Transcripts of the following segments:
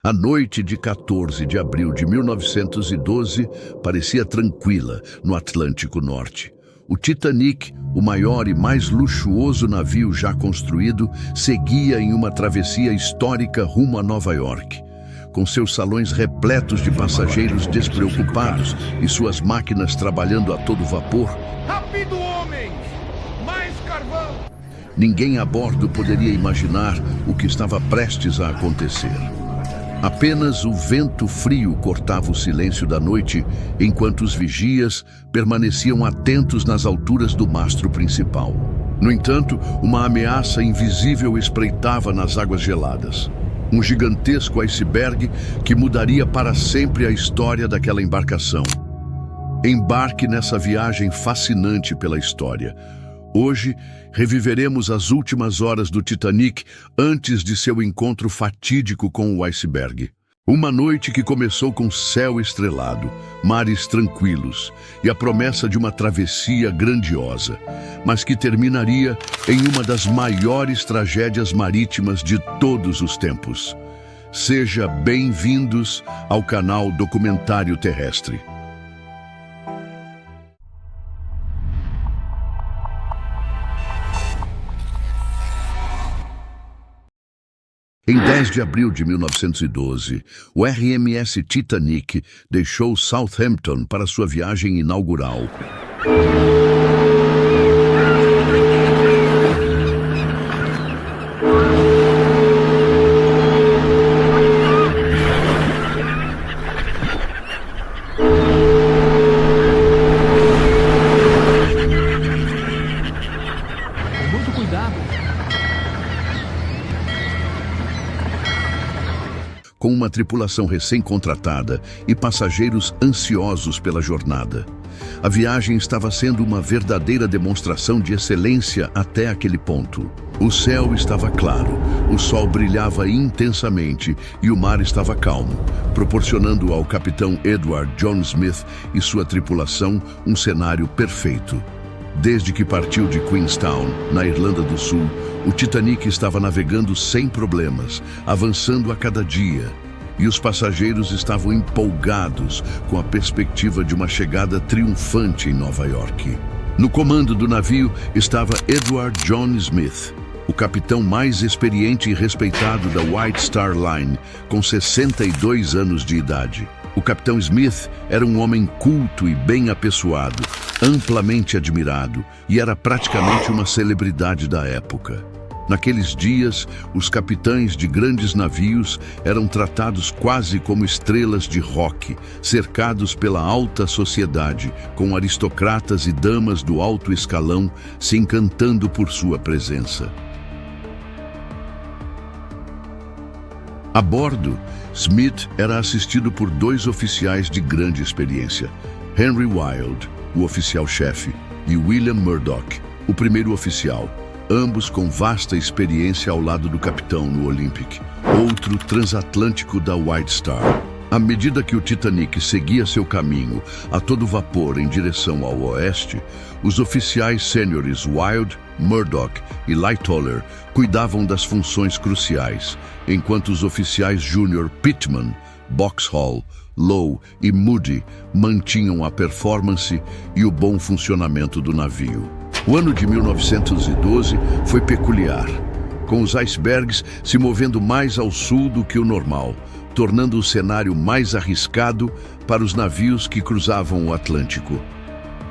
A noite de 14 de abril de 1912 parecia tranquila no Atlântico Norte. O Titanic, o maior e mais luxuoso navio já construído, seguia em uma travessia histórica rumo a Nova York. Com seus salões repletos de passageiros despreocupados e suas máquinas trabalhando a todo vapor, Rápido, homens! Mais carvão! ninguém a bordo poderia imaginar o que estava prestes a acontecer. Apenas o vento frio cortava o silêncio da noite, enquanto os vigias permaneciam atentos nas alturas do mastro principal. No entanto, uma ameaça invisível espreitava nas águas geladas. Um gigantesco iceberg que mudaria para sempre a história daquela embarcação. Embarque nessa viagem fascinante pela história. Hoje, reviveremos as últimas horas do Titanic antes de seu encontro fatídico com o iceberg. Uma noite que começou com céu estrelado, mares tranquilos e a promessa de uma travessia grandiosa, mas que terminaria em uma das maiores tragédias marítimas de todos os tempos. Seja bem-vindos ao canal Documentário Terrestre. Em 10 de abril de 1912, o RMS Titanic deixou Southampton para sua viagem inaugural. Muito cuidado! Com uma tripulação recém-contratada e passageiros ansiosos pela jornada. A viagem estava sendo uma verdadeira demonstração de excelência até aquele ponto. O céu estava claro, o sol brilhava intensamente e o mar estava calmo, proporcionando ao capitão Edward John Smith e sua tripulação um cenário perfeito. Desde que partiu de Queenstown, na Irlanda do Sul, o Titanic estava navegando sem problemas, avançando a cada dia. E os passageiros estavam empolgados com a perspectiva de uma chegada triunfante em Nova York. No comando do navio estava Edward John Smith, o capitão mais experiente e respeitado da White Star Line, com 62 anos de idade. O capitão Smith era um homem culto e bem apessoado, amplamente admirado, e era praticamente uma celebridade da época. Naqueles dias, os capitães de grandes navios eram tratados quase como estrelas de rock, cercados pela alta sociedade, com aristocratas e damas do alto escalão se encantando por sua presença. A bordo, Smith era assistido por dois oficiais de grande experiência, Henry Wilde, o oficial-chefe, e William Murdoch, o primeiro oficial, ambos com vasta experiência ao lado do capitão no Olympic, outro transatlântico da White Star. À medida que o Titanic seguia seu caminho a todo vapor em direção ao oeste, os oficiais sêniores Wilde, Murdoch e Lightoller cuidavam das funções cruciais, enquanto os oficiais júnior Pittman, Boxhall, Lowe e Moody mantinham a performance e o bom funcionamento do navio. O ano de 1912 foi peculiar, com os icebergs se movendo mais ao sul do que o normal, tornando o cenário mais arriscado para os navios que cruzavam o Atlântico.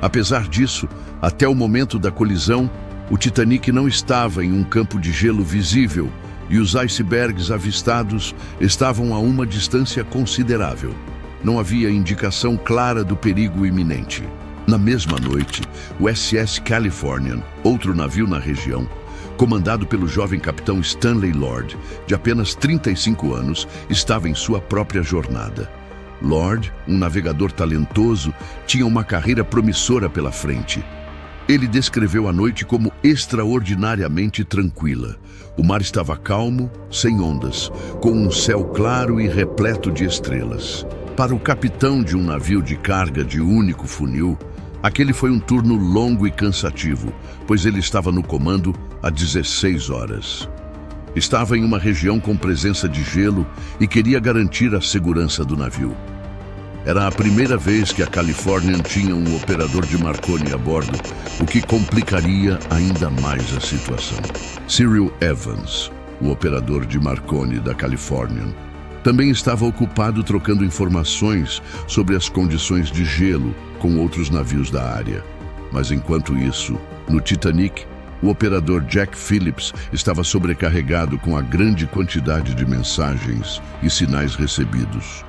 Apesar disso, até o momento da colisão, o Titanic não estava em um campo de gelo visível e os icebergs avistados estavam a uma distância considerável. Não havia indicação clara do perigo iminente. Na mesma noite, o SS Californian, outro navio na região, comandado pelo jovem capitão Stanley Lord, de apenas 35 anos, estava em sua própria jornada. Lord, um navegador talentoso, tinha uma carreira promissora pela frente. Ele descreveu a noite como extraordinariamente tranquila. O mar estava calmo, sem ondas, com um céu claro e repleto de estrelas. Para o capitão de um navio de carga de único funil, aquele foi um turno longo e cansativo, pois ele estava no comando há 16 horas. Estava em uma região com presença de gelo e queria garantir a segurança do navio. Era a primeira vez que a Californian tinha um operador de Marconi a bordo, o que complicaria ainda mais a situação. Cyril Evans, o operador de Marconi da Californian, também estava ocupado trocando informações sobre as condições de gelo com outros navios da área. Mas enquanto isso, no Titanic, o operador Jack Phillips estava sobrecarregado com a grande quantidade de mensagens e sinais recebidos.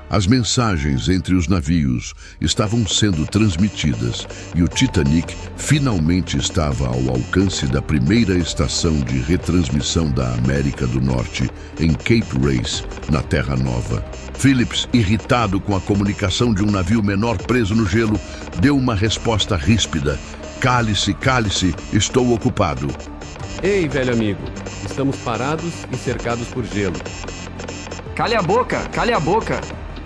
As mensagens entre os navios estavam sendo transmitidas e o Titanic finalmente estava ao alcance da primeira estação de retransmissão da América do Norte, em Cape Race, na Terra Nova. Phillips, irritado com a comunicação de um navio menor preso no gelo, deu uma resposta ríspida. Cale-se, cale-se, estou ocupado. Ei, velho amigo, estamos parados e cercados por gelo. Cale a boca, cale a boca.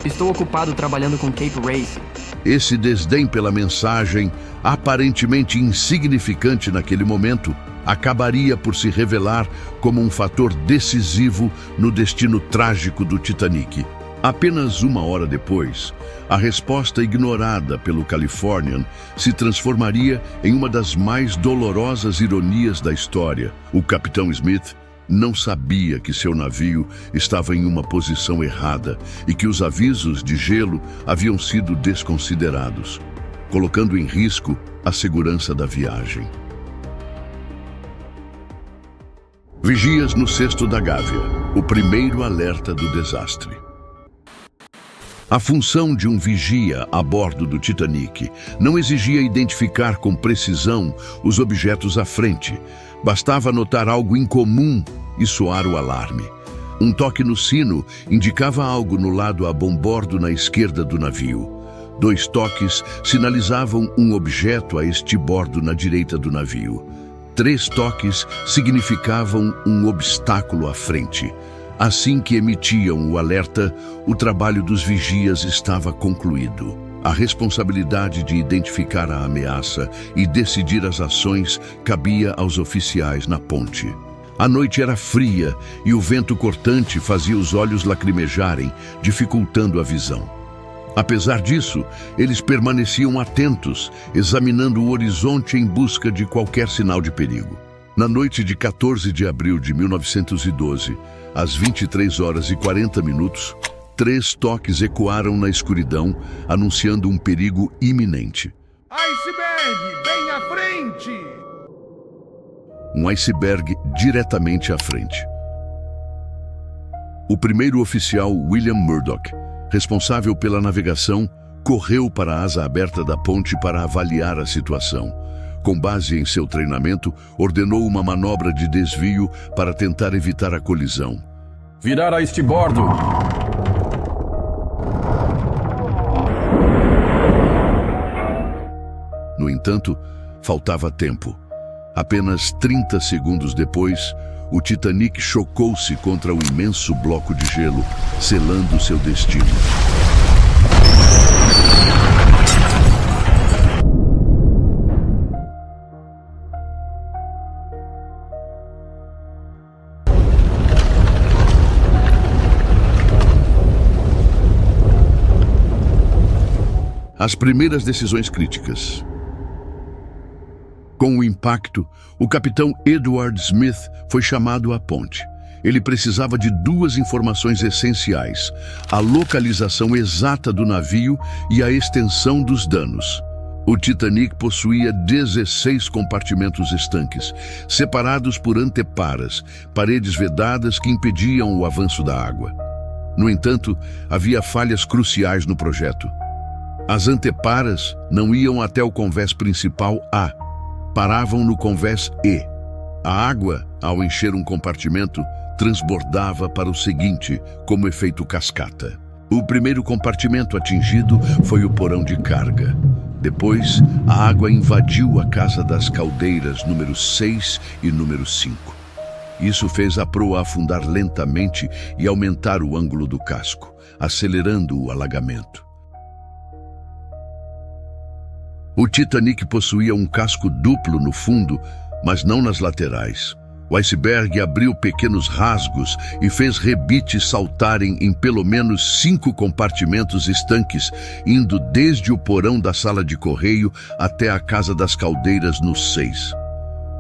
Estou ocupado trabalhando com Cape Race. Esse desdém pela mensagem, aparentemente insignificante naquele momento, acabaria por se revelar como um fator decisivo no destino trágico do Titanic. Apenas uma hora depois, a resposta ignorada pelo Californian se transformaria em uma das mais dolorosas ironias da história. O capitão Smith não sabia que seu navio estava em uma posição errada e que os avisos de gelo haviam sido desconsiderados, colocando em risco a segurança da viagem. Vigias no cesto da Gávea, o primeiro alerta do desastre. A função de um vigia a bordo do Titanic não exigia identificar com precisão os objetos à frente. Bastava notar algo incomum e soar o alarme. Um toque no sino indicava algo no lado a bombordo na esquerda do navio. 2 toques sinalizavam um objeto a estibordo na direita do navio. 3 toques significavam um obstáculo à frente. Assim que emitiam o alerta, o trabalho dos vigias estava concluído. A responsabilidade de identificar a ameaça e decidir as ações cabia aos oficiais na ponte. A noite era fria e o vento cortante fazia os olhos lacrimejarem, dificultando a visão. Apesar disso, eles permaneciam atentos, examinando o horizonte em busca de qualquer sinal de perigo. Na noite de 14 de abril de 1912, às 23h40, 3 toques ecoaram na escuridão, anunciando um perigo iminente. Iceberg, bem à frente! Um iceberg diretamente à frente. O primeiro oficial, William Murdoch, responsável pela navegação, correu para a asa aberta da ponte para avaliar a situação. Com base em seu treinamento, ordenou uma manobra de desvio para tentar evitar a colisão. Virar a estibordo! No entanto, faltava tempo. Apenas 30 segundos depois, o Titanic chocou-se contra o imenso bloco de gelo, selando seu destino. As primeiras decisões críticas. Com o impacto, o capitão Edward Smith foi chamado à ponte. Ele precisava de 2 informações essenciais: a localização exata do navio e a extensão dos danos. O Titanic possuía 16 compartimentos estanques, separados por anteparas, paredes vedadas que impediam o avanço da água. No entanto, havia falhas cruciais no projeto. As anteparas não iam até o convés principal A, paravam no convés E. A água, ao encher um compartimento, transbordava para o seguinte, como efeito cascata. O primeiro compartimento atingido foi o porão de carga. Depois, a água invadiu a casa das caldeiras número 6 e número 5. Isso fez a proa afundar lentamente e aumentar o ângulo do casco, acelerando o alagamento. O Titanic possuía um casco duplo no fundo, mas não nas laterais. O iceberg abriu pequenos rasgos e fez rebites saltarem em pelo menos 5 compartimentos estanques, indo desde o porão da sala de correio até a casa das caldeiras no 6.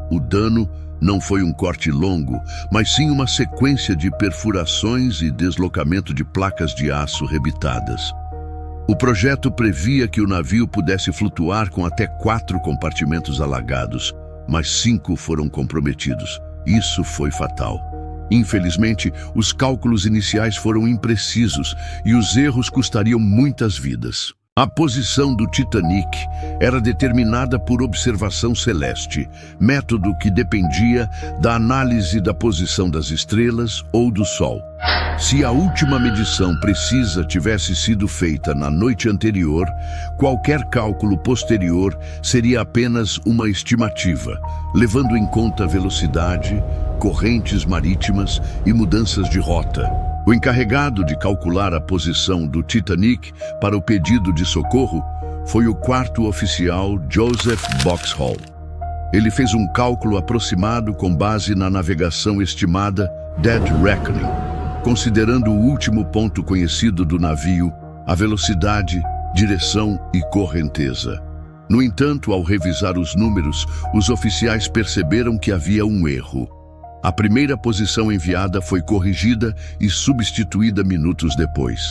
O dano não foi um corte longo, mas sim uma sequência de perfurações e deslocamento de placas de aço rebitadas. O projeto previa que o navio pudesse flutuar com até 4 compartimentos alagados, mas 5 foram comprometidos. Isso foi fatal. Infelizmente, os cálculos iniciais foram imprecisos e os erros custariam muitas vidas. A posição do Titanic era determinada por observação celeste, método que dependia da análise da posição das estrelas ou do Sol. Se a última medição precisa tivesse sido feita na noite anterior, qualquer cálculo posterior seria apenas uma estimativa, levando em conta velocidade, correntes marítimas e mudanças de rota. O encarregado de calcular a posição do Titanic para o pedido de socorro foi o 4º oficial Joseph Boxhall. Ele fez um cálculo aproximado com base na navegação estimada Dead Reckoning, considerando o último ponto conhecido do navio, a velocidade, direção e correnteza. No entanto, ao revisar os números, os oficiais perceberam que havia um erro. A primeira posição enviada foi corrigida e substituída minutos depois.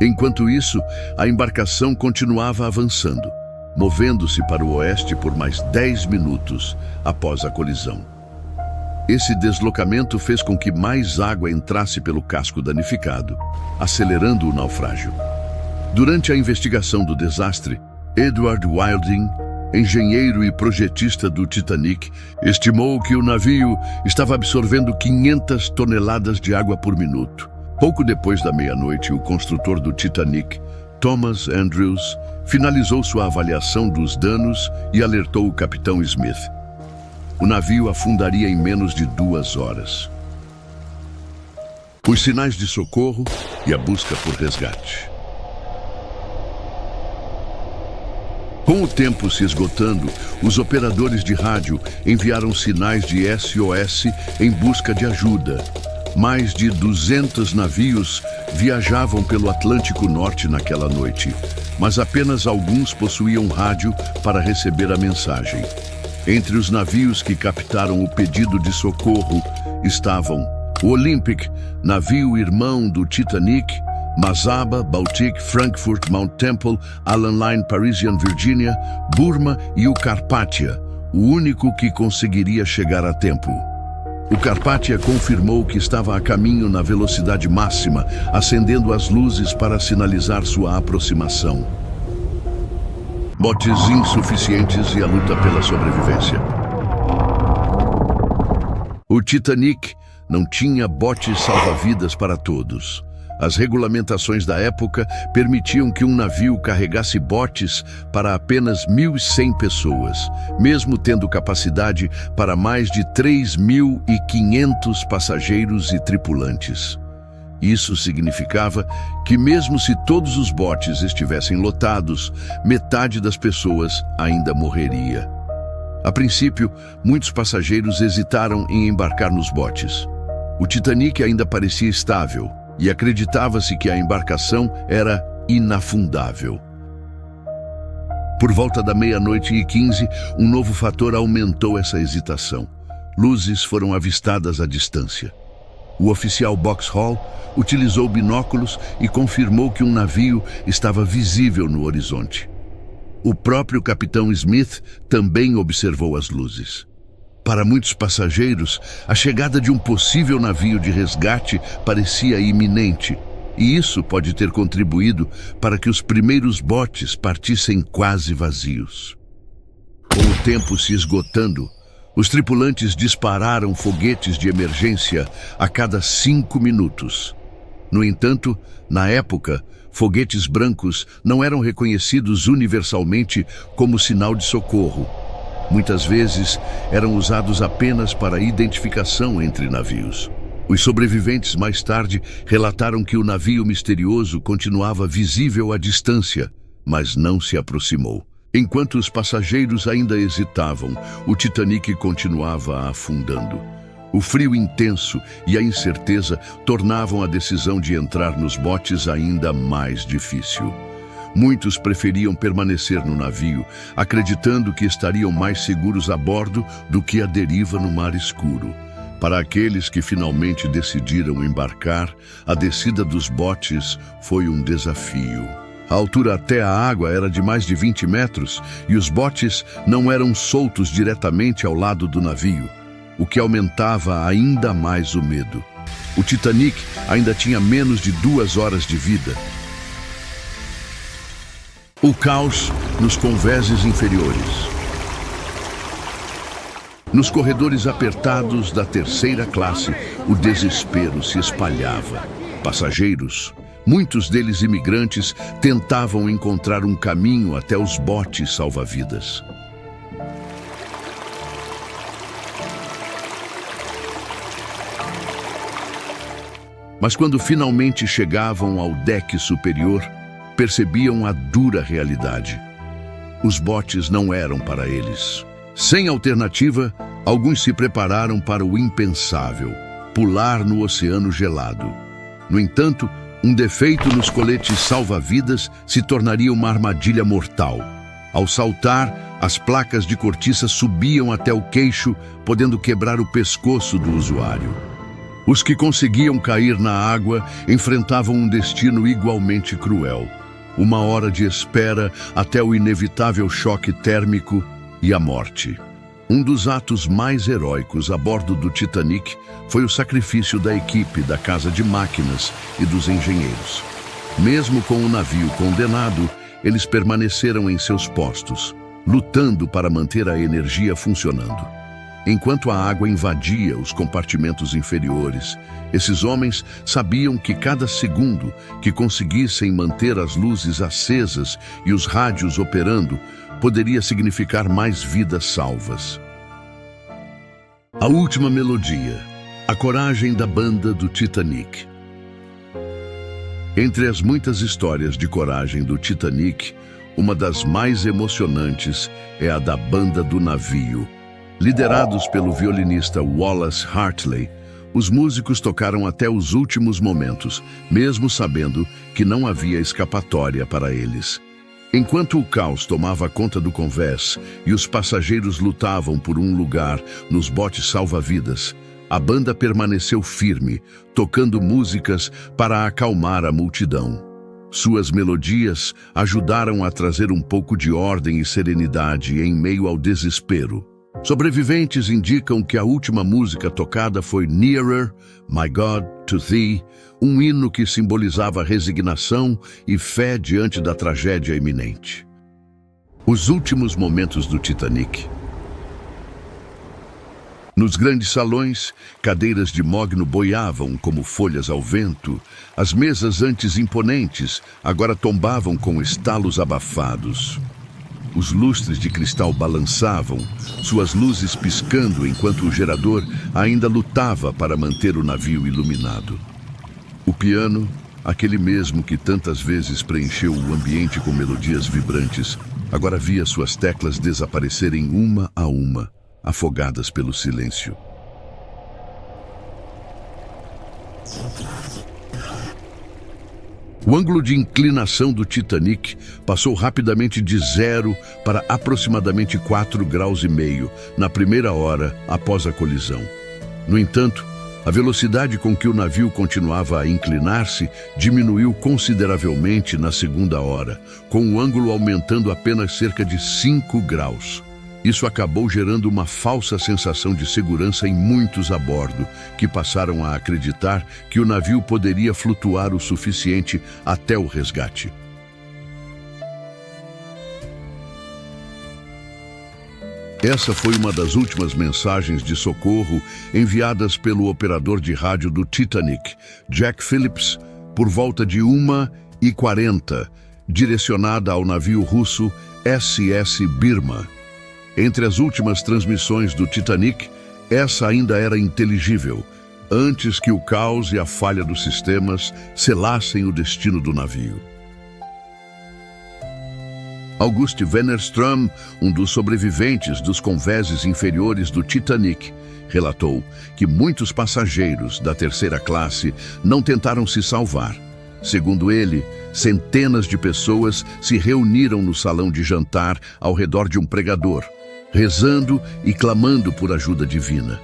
Enquanto isso, a embarcação continuava avançando, movendo-se para o oeste por mais 10 minutos após a colisão. Esse deslocamento fez com que mais água entrasse pelo casco danificado, acelerando o naufrágio. Durante a investigação do desastre, Edward Wilding, engenheiro e projetista do Titanic, estimou que o navio estava absorvendo 500 toneladas de água por minuto. Pouco depois da meia-noite, o construtor do Titanic, Thomas Andrews, finalizou sua avaliação dos danos e alertou o capitão Smith. O navio afundaria em menos de 2 horas. Os sinais de socorro e a busca por resgate. Com o tempo se esgotando, os operadores de rádio enviaram sinais de SOS em busca de ajuda. Mais de 200 navios viajavam pelo Atlântico Norte naquela noite, mas apenas alguns possuíam rádio para receber a mensagem. Entre os navios que captaram o pedido de socorro estavam o Olympic, navio irmão do Titanic, Mazaba, Baltic, Frankfurt, Mount Temple, Allan Line, Parisian, Virginia, Burma e o Carpathia, o único que conseguiria chegar a tempo. O Carpathia confirmou que estava a caminho na velocidade máxima, acendendo as luzes para sinalizar sua aproximação. Botes insuficientes e a luta pela sobrevivência. O Titanic não tinha botes salva-vidas para todos. As regulamentações da época permitiam que um navio carregasse botes para apenas 1.100 pessoas, mesmo tendo capacidade para mais de 3.500 passageiros e tripulantes. Isso significava que, mesmo se todos os botes estivessem lotados, metade das pessoas ainda morreria. A princípio, muitos passageiros hesitaram em embarcar nos botes. O Titanic ainda parecia estável, e acreditava-se que a embarcação era inafundável. Por volta da 00:15, um novo fator aumentou essa hesitação. Luzes foram avistadas à distância. O oficial Boxhall utilizou binóculos e confirmou que um navio estava visível no horizonte. O próprio capitão Smith também observou as luzes. Para muitos passageiros, a chegada de um possível navio de resgate parecia iminente, e isso pode ter contribuído para que os primeiros botes partissem quase vazios. Com o tempo se esgotando, os tripulantes dispararam foguetes de emergência a cada 5 minutos. No entanto, na época, foguetes brancos não eram reconhecidos universalmente como sinal de socorro. Muitas vezes eram usados apenas para identificação entre navios. Os sobreviventes mais tarde relataram que o navio misterioso continuava visível à distância, mas não se aproximou. Enquanto os passageiros ainda hesitavam, o Titanic continuava afundando. O frio intenso e a incerteza tornavam a decisão de entrar nos botes ainda mais difícil. Muitos preferiam permanecer no navio, acreditando que estariam mais seguros a bordo do que à deriva no mar escuro. Para aqueles que finalmente decidiram embarcar, a descida dos botes foi um desafio. A altura até a água era de mais de 20 metros e os botes não eram soltos diretamente ao lado do navio, o que aumentava ainda mais o medo. O Titanic ainda tinha menos de 2 horas de vida. O caos nos convéses inferiores. Nos corredores apertados da terceira classe, o desespero se espalhava. Passageiros, muitos deles imigrantes, tentavam encontrar um caminho até os botes salva-vidas. Mas quando finalmente chegavam ao deck superior, percebiam a dura realidade. Os botes não eram para eles. Sem alternativa, alguns se prepararam para o impensável, pular no oceano gelado. No entanto, um defeito nos coletes salva-vidas se tornaria uma armadilha mortal. Ao saltar, as placas de cortiça subiam até o queixo, podendo quebrar o pescoço do usuário. Os que conseguiam cair na água enfrentavam um destino igualmente cruel. 1 hora de espera até o inevitável choque térmico e a morte. Um dos atos mais heróicos a bordo do Titanic foi o sacrifício da equipe da Casa de Máquinas e dos engenheiros. Mesmo com o navio condenado, eles permaneceram em seus postos, lutando para manter a energia funcionando. Enquanto a água invadia os compartimentos inferiores, esses homens sabiam que cada segundo que conseguissem manter as luzes acesas e os rádios operando poderia significar mais vidas salvas. A última melodia, a coragem da banda do Titanic. Entre as muitas histórias de coragem do Titanic, uma das mais emocionantes é a da banda do navio. Liderados pelo violinista Wallace Hartley, os músicos tocaram até os últimos momentos, mesmo sabendo que não havia escapatória para eles. Enquanto o caos tomava conta do convés e os passageiros lutavam por um lugar nos botes salva-vidas, a banda permaneceu firme, tocando músicas para acalmar a multidão. Suas melodias ajudaram a trazer um pouco de ordem e serenidade em meio ao desespero. Sobreviventes indicam que a última música tocada foi Nearer, My God, to Thee, um hino que simbolizava resignação e fé diante da tragédia iminente. Os últimos momentos do Titanic. Nos grandes salões, cadeiras de mogno boiavam como folhas ao vento. As mesas antes imponentes agora tombavam com estalos abafados. Os lustres de cristal balançavam, suas luzes piscando enquanto o gerador ainda lutava para manter o navio iluminado. O piano, aquele mesmo que tantas vezes preencheu o ambiente com melodias vibrantes, agora via suas teclas desaparecerem uma a uma, afogadas pelo silêncio. O ângulo de inclinação do Titanic passou rapidamente de 0 para aproximadamente 4,5 graus na primeira hora após a colisão. No entanto, a velocidade com que o navio continuava a inclinar-se diminuiu consideravelmente na segunda hora, com o ângulo aumentando apenas cerca de 5 graus. Isso acabou gerando uma falsa sensação de segurança em muitos a bordo, que passaram a acreditar que o navio poderia flutuar o suficiente até o resgate. Essa foi uma das últimas mensagens de socorro enviadas pelo operador de rádio do Titanic, Jack Phillips, por volta de 1h40, direcionada ao navio russo SS Birma. Entre as últimas transmissões do Titanic, essa ainda era inteligível, antes que o caos e a falha dos sistemas selassem o destino do navio. August Wennerström, um dos sobreviventes dos convéses inferiores do Titanic, relatou que muitos passageiros da terceira classe não tentaram se salvar. Segundo ele, centenas de pessoas se reuniram no salão de jantar ao redor de um pregador, rezando e clamando por ajuda divina.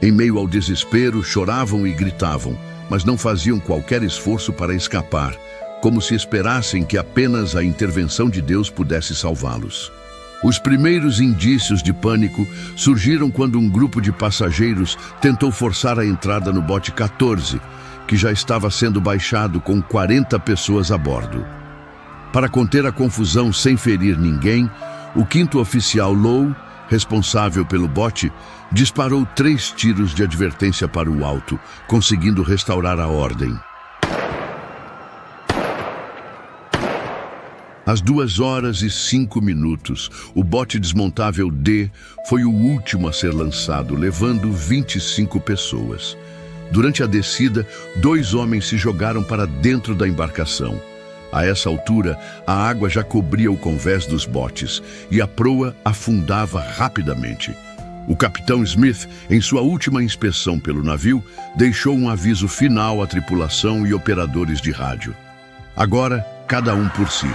Em meio ao desespero, choravam e gritavam, mas não faziam qualquer esforço para escapar, como se esperassem que apenas a intervenção de Deus pudesse salvá-los. Os primeiros indícios de pânico surgiram quando um grupo de passageiros tentou forçar a entrada no bote 14, que já estava sendo baixado com 40 pessoas a bordo. Para conter a confusão sem ferir ninguém, o 5º oficial Lowe, responsável pelo bote, disparou 3 tiros de advertência para o alto, conseguindo restaurar a ordem. Às 2h05, o bote desmontável D foi o último a ser lançado, levando 25 pessoas. Durante a descida, 2 homens se jogaram para dentro da embarcação. A essa altura, a água já cobria o convés dos botes e a proa afundava rapidamente. O capitão Smith, em sua última inspeção pelo navio, deixou um aviso final à tripulação e operadores de rádio. Agora, cada um por si.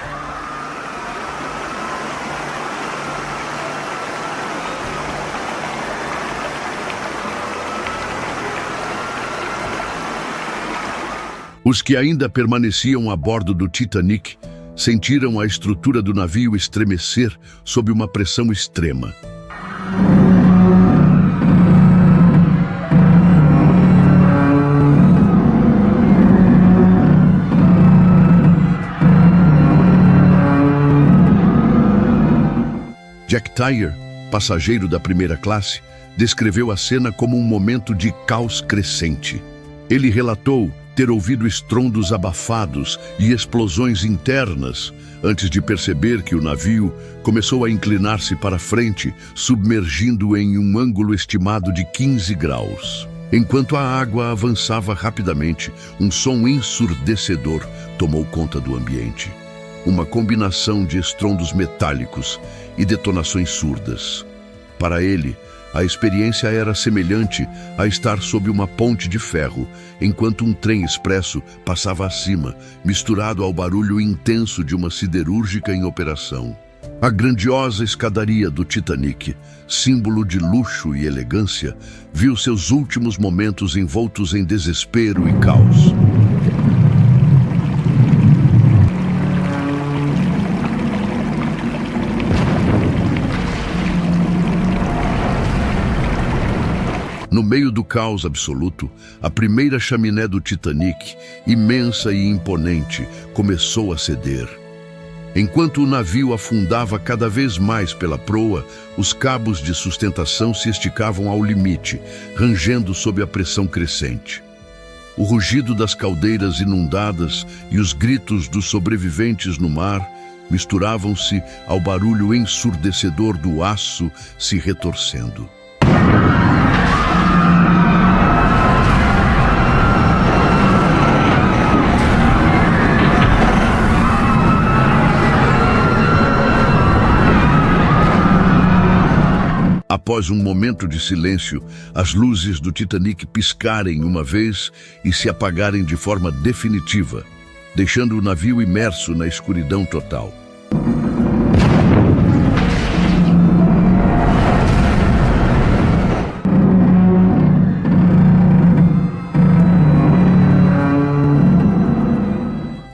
Os que ainda permaneciam a bordo do Titanic sentiram a estrutura do navio estremecer sob uma pressão extrema. Jack Tyler, passageiro da primeira classe, descreveu a cena como um momento de caos crescente. Ele relatou ter ouvido estrondos abafados e explosões internas antes de perceber que o navio começou a inclinar-se para frente, submergindo em um ângulo estimado de 15 graus. Enquanto a água avançava rapidamente, um som ensurdecedor tomou conta do ambiente. Uma combinação de estrondos metálicos e detonações surdas. Para ele, a experiência era semelhante a estar sob uma ponte de ferro, enquanto um trem expresso passava acima, misturado ao barulho intenso de uma siderúrgica em operação. A grandiosa escadaria do Titanic, símbolo de luxo e elegância, viu seus últimos momentos envoltos em desespero e caos. No meio do caos absoluto, a primeira chaminé do Titanic, imensa e imponente, começou a ceder. Enquanto o navio afundava cada vez mais pela proa, os cabos de sustentação se esticavam ao limite, rangendo sob a pressão crescente. O rugido das caldeiras inundadas e os gritos dos sobreviventes no mar misturavam-se ao barulho ensurdecedor do aço se retorcendo. Após um momento de silêncio, as luzes do Titanic piscarem uma vez e se apagarem de forma definitiva, deixando o navio imerso na escuridão total.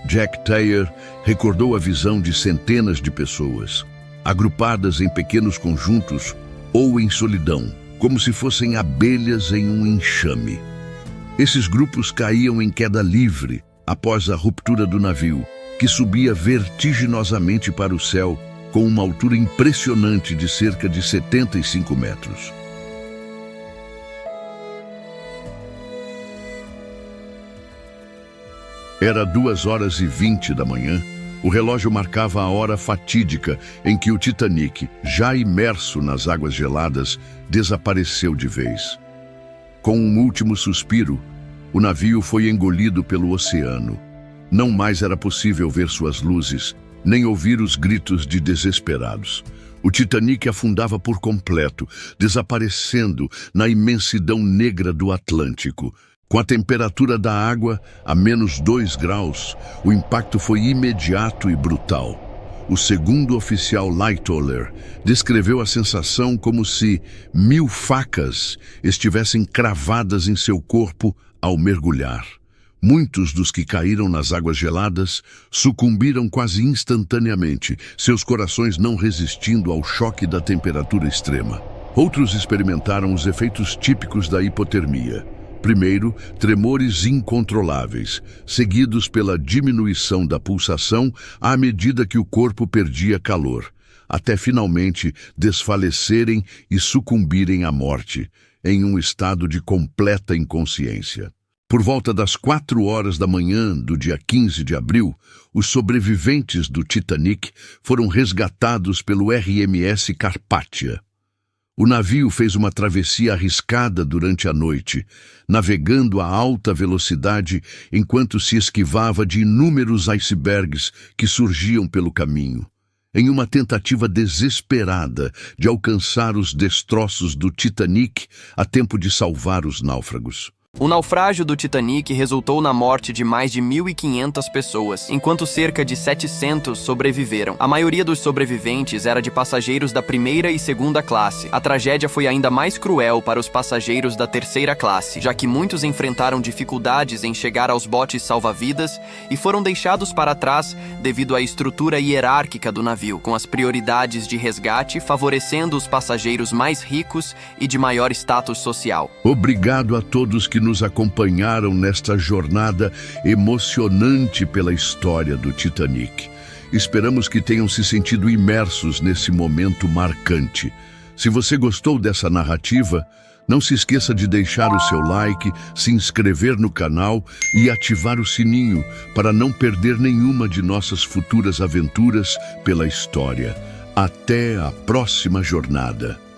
Jack Tyler recordou a visão de centenas de pessoas, agrupadas em pequenos conjuntos ou em solidão, como se fossem abelhas em um enxame. Esses grupos caíam em queda livre após a ruptura do navio, que subia vertiginosamente para o céu com uma altura impressionante de cerca de 75 metros. Era 2h20 da manhã. O relógio marcava a hora fatídica em que o Titanic, já imerso nas águas geladas, desapareceu de vez. Com um último suspiro, o navio foi engolido pelo oceano. Não mais era possível ver suas luzes, nem ouvir os gritos de desesperados. O Titanic afundava por completo, desaparecendo na imensidão negra do Atlântico. Com a temperatura da água a menos 2 graus, o impacto foi imediato e brutal. O segundo oficial Lightoller descreveu a sensação como se 1000 facas estivessem cravadas em seu corpo ao mergulhar. Muitos dos que caíram nas águas geladas sucumbiram quase instantaneamente, seus corações não resistindo ao choque da temperatura extrema. Outros experimentaram os efeitos típicos da hipotermia. Primeiro, tremores incontroláveis, seguidos pela diminuição da pulsação à medida que o corpo perdia calor, até finalmente desfalecerem e sucumbirem à morte, em um estado de completa inconsciência. Por volta das 4 horas da manhã do dia 15 de abril, os sobreviventes do Titanic foram resgatados pelo RMS Carpathia. O navio fez uma travessia arriscada durante a noite, navegando a alta velocidade enquanto se esquivava de inúmeros icebergs que surgiam pelo caminho, em uma tentativa desesperada de alcançar os destroços do Titanic a tempo de salvar os náufragos. O naufrágio do Titanic resultou na morte de mais de 1.500 pessoas, enquanto cerca de 700 sobreviveram. A maioria dos sobreviventes era de passageiros da primeira e segunda classe. A tragédia foi ainda mais cruel para os passageiros da terceira classe, já que muitos enfrentaram dificuldades em chegar aos botes salva-vidas e foram deixados para trás devido à estrutura hierárquica do navio, com as prioridades de resgate favorecendo os passageiros mais ricos e de maior status social. Obrigado a todos que nos acompanharam nesta jornada emocionante pela história do Titanic. Esperamos que tenham se sentido imersos nesse momento marcante. Se você gostou dessa narrativa, não se esqueça de deixar o seu like, se inscrever no canal e ativar o sininho para não perder nenhuma de nossas futuras aventuras pela história. Até a próxima jornada!